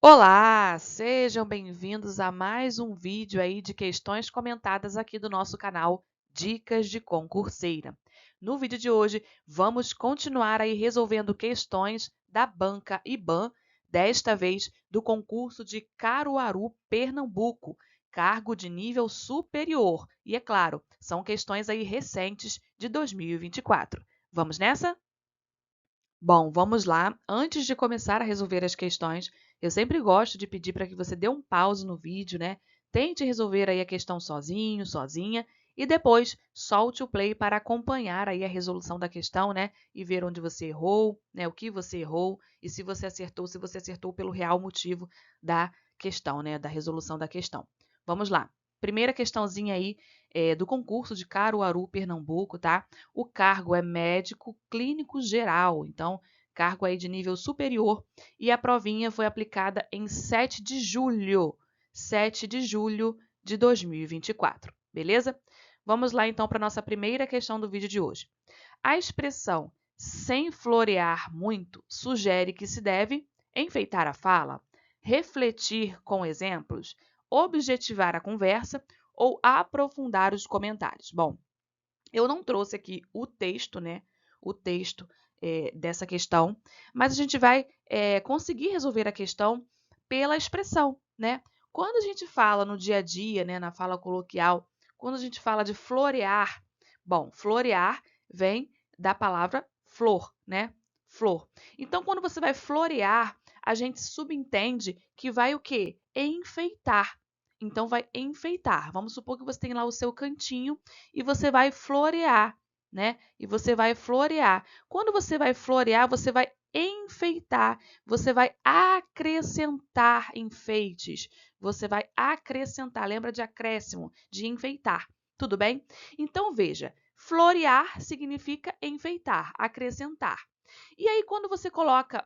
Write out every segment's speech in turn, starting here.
Olá, sejam bem-vindos a mais um vídeo aí de questões comentadas aqui do nosso canal Dicas de Concurseira. No vídeo de hoje, vamos continuar aí resolvendo questões da banca IBAN, desta vez do concurso de Caruaru, Pernambuco, cargo de nível superior. E é claro, são questões aí recentes de 2024. Vamos nessa? Bom, vamos lá. Antes de começar a resolver as questões, eu sempre gosto de pedir para que você dê um pause no vídeo, né? Tente resolver aí a questão sozinho, sozinha, e depois solte o play para acompanhar aí a resolução da questão, né? E ver onde você errou, né? O que você errou e se você acertou pelo real motivo da questão, né? Da resolução da questão. Vamos lá. Primeira questãozinha aí do concurso de Caruaru, Pernambuco, tá? O cargo é médico clínico geral, então cargo aí de nível superior, e a provinha foi aplicada em 7 de julho de 2024, beleza? Vamos lá então para a nossa primeira questão do vídeo de hoje. A expressão sem florear muito sugere que se deve enfeitar a fala, refletir com exemplos, objetivar a conversa ou aprofundar os comentários. Bom, eu não trouxe aqui o texto, né? O texto dessa questão, mas a gente vai conseguir resolver a questão pela expressão, né? Quando a gente fala no dia a dia, né, na fala coloquial, quando a gente fala de florear, bom, florear vem da palavra flor, né? Flor. Então, quando você vai florear, a gente subentende que vai o quê? Enfeitar. Então, vai enfeitar. Vamos supor que você tem lá o seu cantinho e você vai florear, né? E você vai florear. Quando você vai florear, você vai enfeitar, você vai acrescentar enfeites, você vai acrescentar, lembra de acréscimo, de enfeitar, tudo bem? Então, veja, florear significa enfeitar, acrescentar. E aí, quando você coloca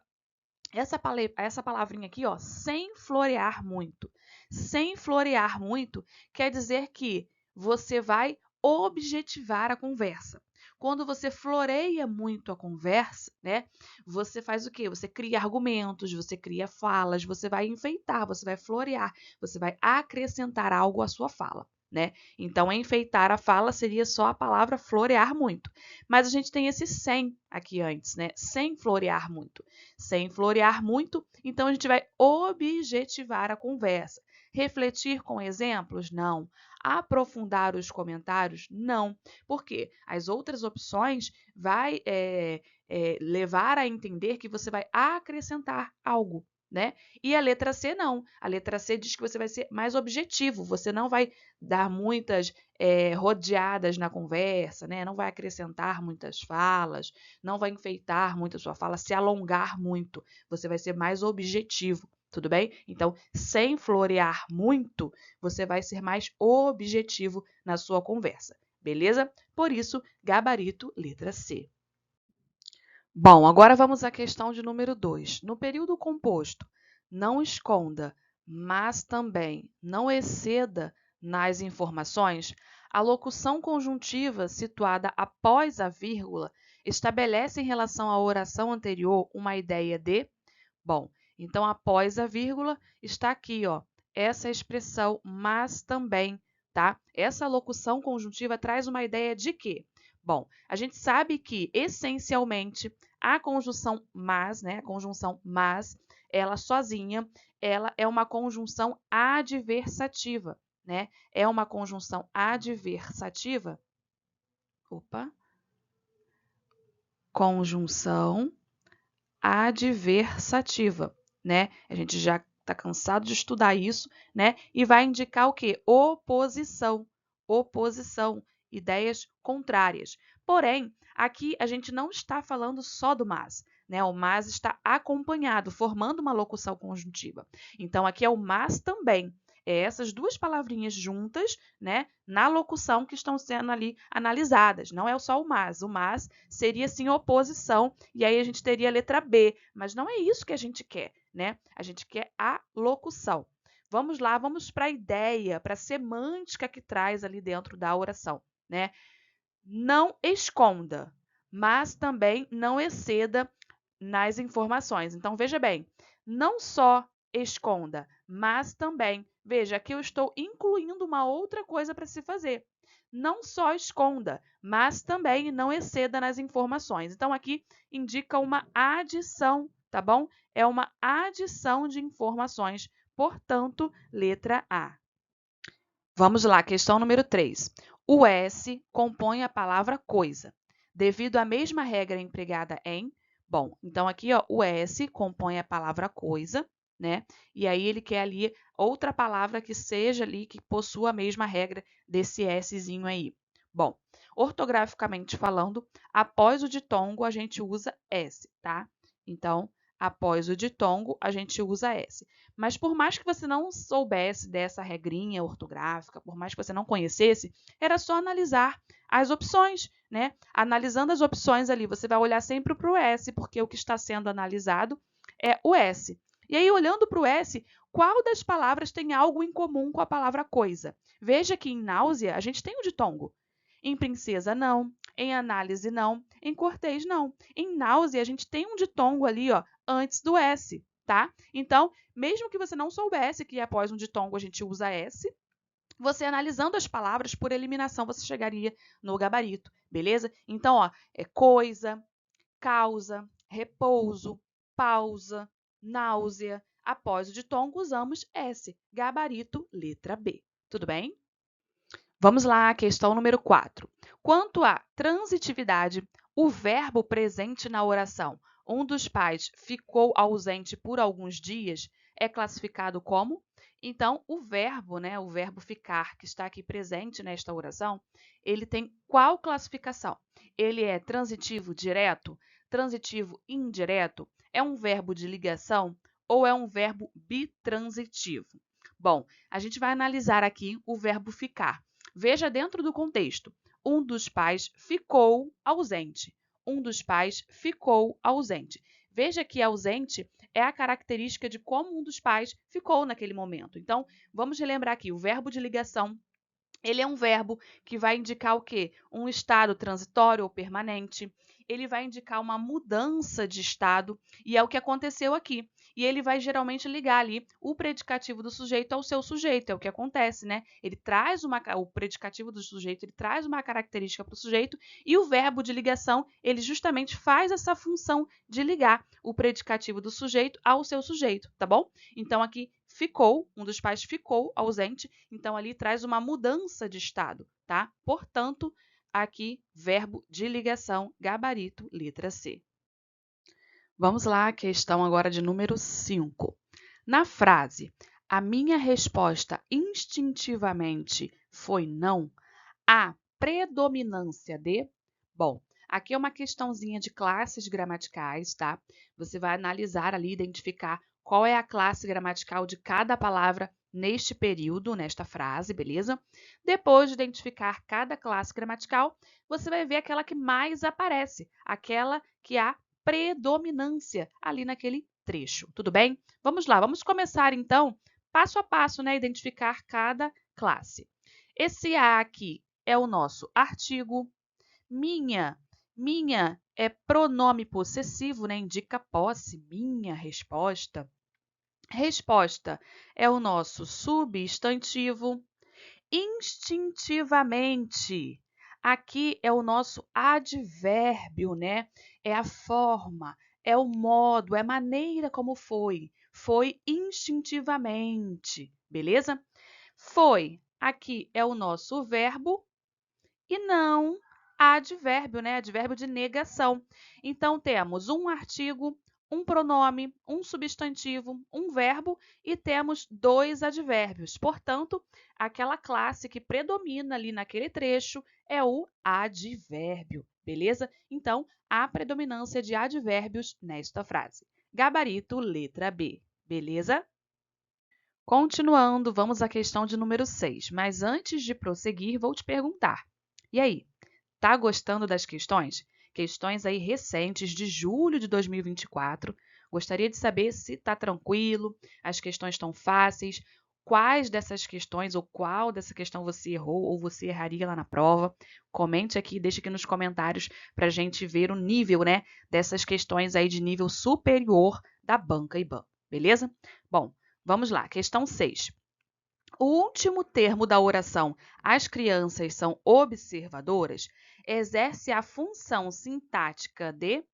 essa palavrinha aqui, ó, sem florear muito. Sem florear muito quer dizer que você vai objetivar a conversa. Quando você floreia muito a conversa, né? Você faz o quê? Você cria argumentos, você cria falas, você vai enfeitar, você vai florear, você vai acrescentar algo à sua fala, né? Então, enfeitar a fala seria só a palavra florear muito. Mas a gente tem esse sem aqui antes, né? Sem florear muito. Sem florear muito, então a gente vai objetivar a conversa. Refletir com exemplos? Não. Aprofundar os comentários? Não. Por quê? As outras opções vai levar a entender que você vai acrescentar algo, né? E a letra C não. A letra C diz que você vai ser mais objetivo, você não vai dar muitas rodeadas na conversa, né? Não vai acrescentar muitas falas, não vai enfeitar muito a sua fala, se alongar muito. Você vai ser mais objetivo, tudo bem? Então, sem florear muito, você vai ser mais objetivo na sua conversa, beleza? Por isso, gabarito letra C. Bom, agora vamos à questão de número 2. No período composto, não esconda, mas também não exceda nas informações, a locução conjuntiva situada após a vírgula estabelece em relação à oração anterior uma ideia de. Bom, então após a vírgula está aqui, ó, essa expressão mas também, tá? Essa locução conjuntiva traz uma ideia de quê? Bom, a gente sabe que essencialmente a conjunção mas, né, a conjunção mas, ela sozinha, ela é uma conjunção adversativa, né? É uma conjunção adversativa. Opa. Conjunção adversativa, né? A gente já está cansado de estudar isso, né? E vai indicar o quê? Oposição. Oposição, ideias contrárias. Porém, aqui a gente não está falando só do mas, né? O mas está acompanhado, formando uma locução conjuntiva. Então, aqui é o mas também. É essas duas palavrinhas juntas, né, na locução que estão sendo ali analisadas. Não é só o mas. O mas seria, sim, oposição, e aí a gente teria a letra B. Mas não é isso que a gente quer, né? A gente quer a locução. Vamos lá, vamos para a ideia, para a semântica que traz ali dentro da oração, né? Não esconda, mas também não exceda nas informações. Então, veja bem, não só esconda, mas também, veja, aqui eu estou incluindo uma outra coisa para se fazer. Não só esconda, mas também não exceda nas informações. Então, aqui indica uma adição, tá bom? É uma adição de informações, portanto, letra A. Vamos lá, questão número 3. O S compõe a palavra coisa, devido à mesma regra empregada em... Bom, então aqui ó, o S compõe a palavra coisa, né? E aí ele quer ali outra palavra que seja ali, que possua a mesma regra desse Szinho aí. Bom, ortograficamente falando, após o ditongo a gente usa S, tá? Então, após o ditongo a gente usa S. Mas por mais que você não soubesse dessa regrinha ortográfica, por mais que você não conhecesse, era só analisar as opções, né? Analisando as opções ali, você vai olhar sempre para o S, porque o que está sendo analisado é o S. E aí, olhando para o S, qual das palavras tem algo em comum com a palavra coisa? Veja que em náusea a gente tem o ditongo. Em princesa, não. Em análise, não. Em cortês, não. Em náusea, a gente tem um ditongo ali, ó, antes do S, tá? Então, mesmo que você não soubesse que após um ditongo a gente usa S, você analisando as palavras por eliminação, você chegaria no gabarito, beleza? Então, ó, é coisa, causa, repouso, pausa, náusea. Após o ditongo, usamos S, gabarito, letra B. Tudo bem? Vamos lá, questão número 4. Quanto à transitividade, o verbo presente na oração um dos pais ficou ausente por alguns dias é classificado como? Então, o verbo, né, o verbo ficar, que está aqui presente nesta oração, ele tem qual classificação? Ele é transitivo direto, transitivo indireto, é um verbo de ligação ou é um verbo bitransitivo? Bom, a gente vai analisar aqui o verbo ficar. Veja dentro do contexto. Um dos pais ficou ausente. Um dos pais ficou ausente. Veja que ausente é a característica de como um dos pais ficou naquele momento. Então, vamos relembrar aqui, o verbo de ligação, ele é um verbo que vai indicar o quê? Um estado transitório ou permanente. Ele vai indicar uma mudança de estado, e é o que aconteceu aqui. E ele vai geralmente ligar ali o predicativo do sujeito ao seu sujeito, é o que acontece, né? Ele traz o predicativo do sujeito, ele traz uma característica para o sujeito, e o verbo de ligação, ele justamente faz essa função de ligar o predicativo do sujeito ao seu sujeito, tá bom? Então, aqui ficou, um dos pais ficou ausente, então ali traz uma mudança de estado, tá? Portanto, aqui, verbo de ligação, gabarito, letra C. Vamos lá, questão agora de número 5. Na frase, a minha resposta instintivamente foi não, a predominância de... Bom, aqui é uma questãozinha de classes gramaticais, tá? Você vai analisar ali, identificar qual é a classe gramatical de cada palavra neste período, nesta frase, beleza? Depois de identificar cada classe gramatical, você vai ver aquela que mais aparece, aquela que há predominância ali naquele trecho, tudo bem? Vamos lá, vamos começar então, passo a passo, né? Identificar cada classe. Esse A aqui é o nosso artigo. Minha é pronome possessivo, né? Indica posse, minha resposta. Resposta é o nosso substantivo. Instintivamente, aqui é o nosso advérbio, né? É a forma, é o modo, é a maneira como foi. Foi instintivamente, beleza? Foi, aqui é o nosso verbo e não advérbio, né? Advérbio de negação. Então, temos um artigo, um pronome, um substantivo, um verbo e temos dois advérbios. Portanto, aquela classe que predomina ali naquele trecho é o advérbio, beleza? Então, há predominância de advérbios nesta frase. Gabarito, letra B, beleza? Continuando, vamos à questão de número 6. Mas antes de prosseguir, vou te perguntar. E aí, tá gostando das questões? Questões aí recentes de julho de 2024. Gostaria de saber se está tranquilo, as questões estão fáceis, quais dessas questões ou qual dessa questão você errou ou você erraria lá na prova. Comente aqui, deixe aqui nos comentários para a gente ver o nível, né, dessas questões aí de nível superior da Banca IBAN. beleza? Bom, vamos lá, questão 6. O último termo da oração, as crianças são observadoras, exerce a função sintática de...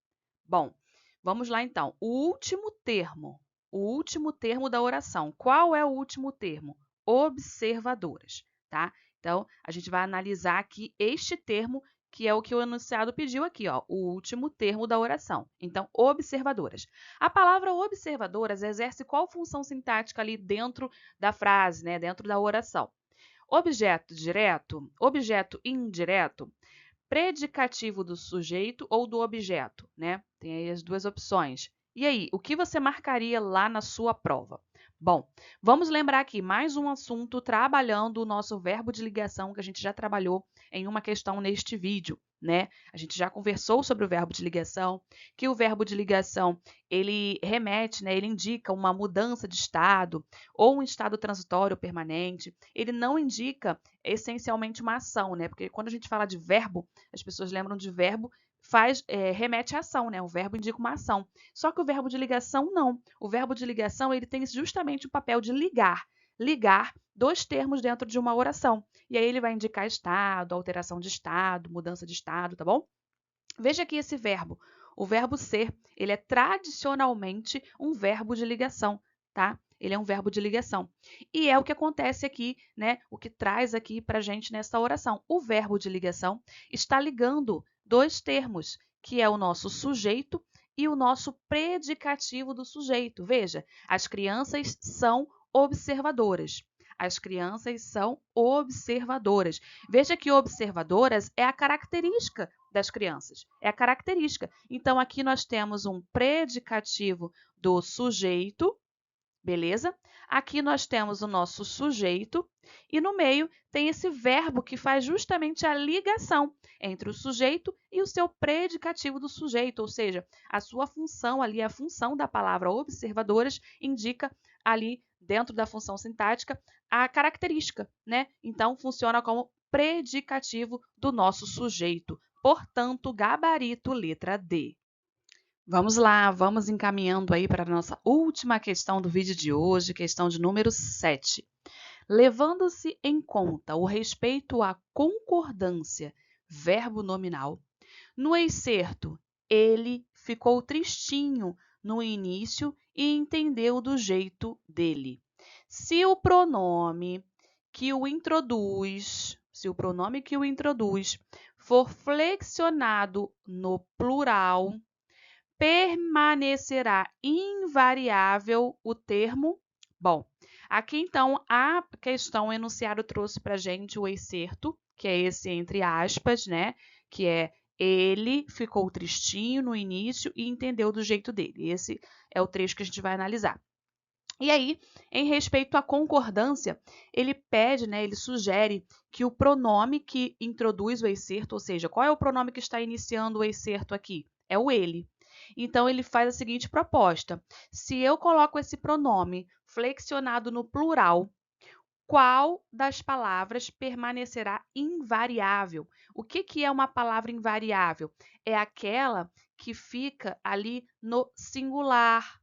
Bom, vamos lá então. O último termo da oração. Qual é o último termo? Observadoras, tá? Então, a gente vai analisar aqui este termo, que é o que o enunciado pediu aqui, ó, o último termo da oração. Então, observadoras. A palavra observadoras exerce qual função sintática ali dentro da frase, né, dentro da oração? Objeto direto, objeto indireto, predicativo do sujeito ou do objeto, né? Tem aí as duas opções. E aí, o que você marcaria lá na sua prova? Bom, vamos lembrar aqui mais um assunto trabalhando o nosso verbo de ligação que a gente já trabalhou em uma questão neste vídeo, né? A gente já conversou sobre o verbo de ligação, que o verbo de ligação, ele remete, né? Ele indica uma mudança de estado ou um estado transitório permanente. Ele não indica essencialmente uma ação, né? Porque quando a gente fala de verbo, as pessoas lembram de verbo, remete à ação, né? O verbo indica uma ação. Só que o verbo de ligação não. O verbo de ligação ele tem justamente o papel de ligar dois termos dentro de uma oração. E aí ele vai indicar estado, alteração de estado, mudança de estado, tá bom? Veja aqui esse verbo. O verbo ser, ele é tradicionalmente um verbo de ligação, tá? Ele é um verbo de ligação. E é o que acontece aqui, né? O que traz aqui para a gente nessa oração. O verbo de ligação está ligando dois termos, que é o nosso sujeito e o nosso predicativo do sujeito. Veja, as crianças são observadoras. As crianças são observadoras. Veja que observadoras é a característica das crianças. É a característica. Então, aqui nós temos um predicativo do sujeito, beleza? Aqui nós temos o nosso sujeito e no meio tem esse verbo que faz justamente a ligação entre o sujeito e o seu predicativo do sujeito, ou seja, a sua função ali, a função da palavra observadoras indica ali dentro da função sintática a característica, né? Então funciona como predicativo do nosso sujeito. Portanto, gabarito letra D. Vamos lá, vamos encaminhando aí para a nossa última questão do vídeo de hoje, questão de número 7. Levando-se em conta o respeito à concordância, verbo nominal, no excerto, ele ficou tristinho no início e entendeu do jeito dele. Se o pronome que o introduz, for flexionado no plural, permanecerá invariável o termo. Bom, aqui então a questão enunciado trouxe para a gente o excerto, que é esse entre aspas, né? Que é ele ficou tristinho no início e entendeu do jeito dele. Esse é o trecho que a gente vai analisar. E aí, em respeito à concordância, ele pede, né, ele sugere que o pronome que introduz o excerto, ou seja, qual é o pronome que está iniciando o excerto aqui? É o ele. Então, ele faz a seguinte proposta. Se eu coloco esse pronome flexionado no plural, qual das palavras permanecerá invariável? O que é uma palavra invariável? É aquela que fica ali no singular,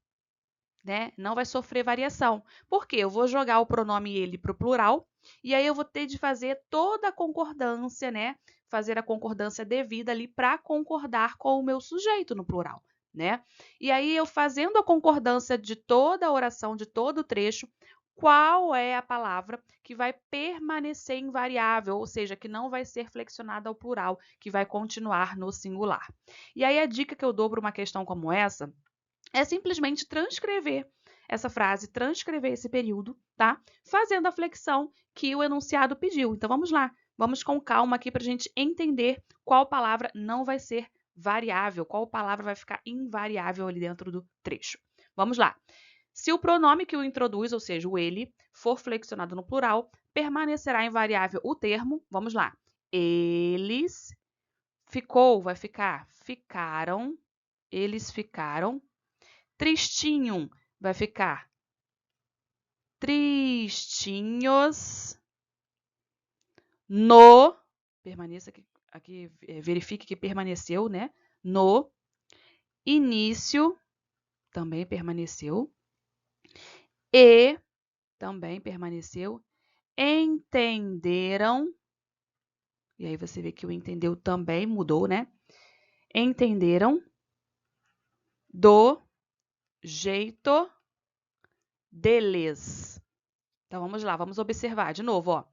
né? Não vai sofrer variação. Por quê? Eu vou jogar o pronome ele para o plural e aí eu vou ter de fazer toda a concordância, né? Fazer a concordância devida ali para concordar com o meu sujeito no plural, né? E aí eu fazendo a concordância de toda a oração, de todo o trecho, qual é a palavra que vai permanecer invariável, ou seja, que não vai ser flexionada ao plural, que vai continuar no singular. E aí a dica que eu dou para uma questão como essa é simplesmente transcrever essa frase, transcrever esse período, tá? Fazendo a flexão que o enunciado pediu. Então, vamos lá. Vamos com calma aqui para a gente entender qual palavra não vai ser variável, qual palavra vai ficar invariável ali dentro do trecho. Vamos lá. Se o pronome que o introduz, ou seja, o ele, for flexionado no plural, permanecerá invariável o termo. Vamos lá. Eles, ficou, vai ficar, ficaram, eles ficaram. Tristinho vai ficar tristinhos. No, permaneça aqui, verifique que permaneceu, né? No início, também permaneceu. E também permaneceu. Entenderam. E aí você vê que o entendeu também mudou, né? Entenderam do jeito deles. Então vamos lá, vamos observar de novo, ó.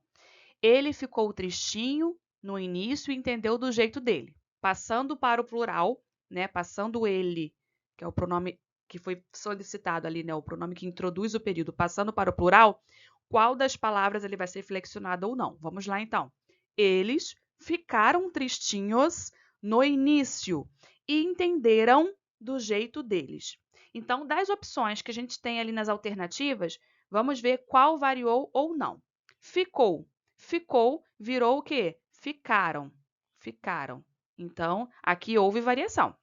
Ele ficou tristinho no início e entendeu do jeito dele. Passando para o plural, né? Passando ele, que é o pronome que foi solicitado ali, né? O pronome que introduz o período, passando para o plural, qual das palavras ele vai ser flexionado ou não? Vamos lá então. Eles ficaram tristinhos no início e entenderam do jeito deles. Então, das opções que a gente tem ali nas alternativas, vamos ver qual variou ou não. Ficou. Ficou virou o quê? Ficaram. Ficaram. Então, aqui houve variação.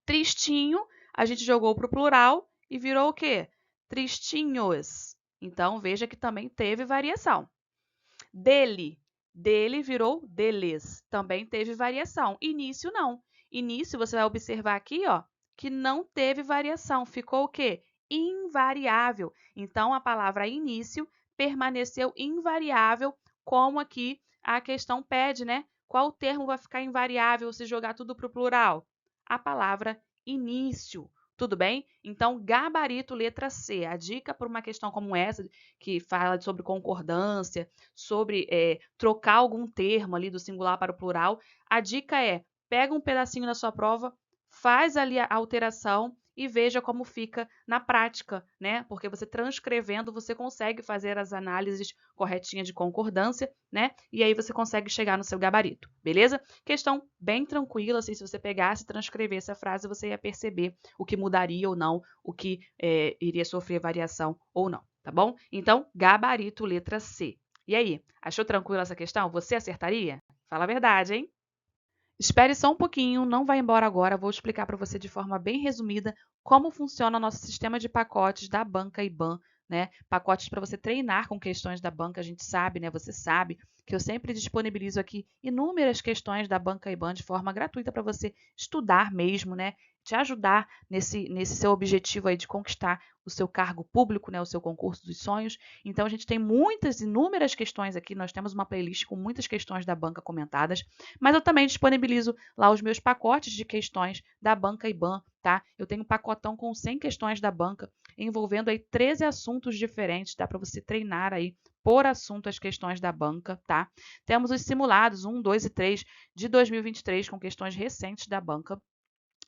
Tristinho, a gente jogou para o plural e virou o quê? Tristinhos. Então, veja que também teve variação. Dele. Dele virou deles. Também teve variação. Início, não. Início, você vai observar aqui, ó, que não teve variação. Ficou o quê? Invariável. Então, a palavra início permaneceu invariável, como aqui a questão pede, né? Qual termo vai ficar invariável se jogar tudo para o plural? A palavra início. Tudo bem? Então, gabarito, letra C. A dica para uma questão como essa, que fala sobre concordância, sobre trocar algum termo ali do singular para o plural, a dica é, pega um pedacinho da sua prova, faz ali a alteração e veja como fica na prática, né? Porque você transcrevendo, você consegue fazer as análises corretinhas de concordância, né? E aí você consegue chegar no seu gabarito, beleza? Questão bem tranquila, assim, se você pegasse e transcrevesse a frase, você ia perceber o que mudaria ou não, o que iria sofrer variação ou não, tá bom? Então, gabarito, letra C. E aí, achou tranquila essa questão? Você acertaria? Fala a verdade, hein? Espere só um pouquinho, não vai embora agora, vou explicar para você de forma bem resumida como funciona o nosso sistema de pacotes da Banca IBAN, né? Pacotes para você treinar com questões da banca, a gente sabe, né? Você sabe que eu sempre disponibilizo aqui inúmeras questões da Banca IBAN de forma gratuita para você estudar mesmo, né? Te ajudar nesse seu objetivo aí de conquistar o seu cargo público, né? O seu concurso dos sonhos. Então, a gente tem inúmeras questões aqui, nós temos uma playlist com muitas questões da banca comentadas, mas eu também disponibilizo lá os meus pacotes de questões da Banca IBAN, tá? Eu tenho um pacotão com 100 questões da banca, envolvendo aí 13 assuntos diferentes, dá para você treinar aí por assunto as questões da banca, tá? Temos os simulados 1, 2 e 3 de 2023 com questões recentes da banca.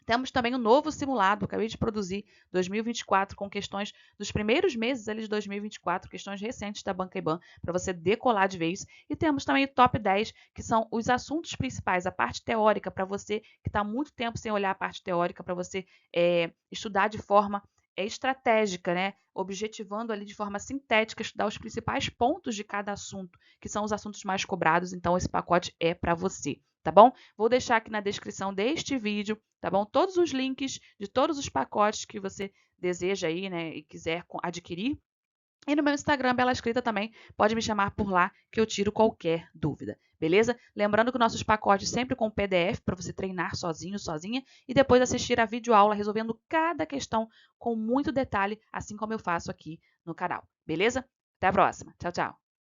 Temos também um novo simulado, acabei de produzir, 2024, com questões dos primeiros meses ali de 2024, questões recentes da Banca IBAN, para você decolar de vez. E temos também o top 10, que são os assuntos principais, a parte teórica, para você que está há muito tempo sem olhar a parte teórica, para você estudar de forma estratégica, né? Objetivando ali de forma sintética, estudar os principais pontos de cada assunto, que são os assuntos mais cobrados. Então, esse pacote é para você, tá bom? Vou deixar aqui na descrição deste vídeo, tá bom? Todos os links de todos os pacotes que você deseja aí, né, e quiser adquirir. E no meu Instagram, Bela Escrita também, pode me chamar por lá que eu tiro qualquer dúvida, beleza? Lembrando que nossos pacotes sempre com PDF para você treinar sozinho, sozinha, e depois assistir a videoaula resolvendo cada questão com muito detalhe, assim como eu faço aqui no canal, beleza? Até a próxima. Tchau, tchau.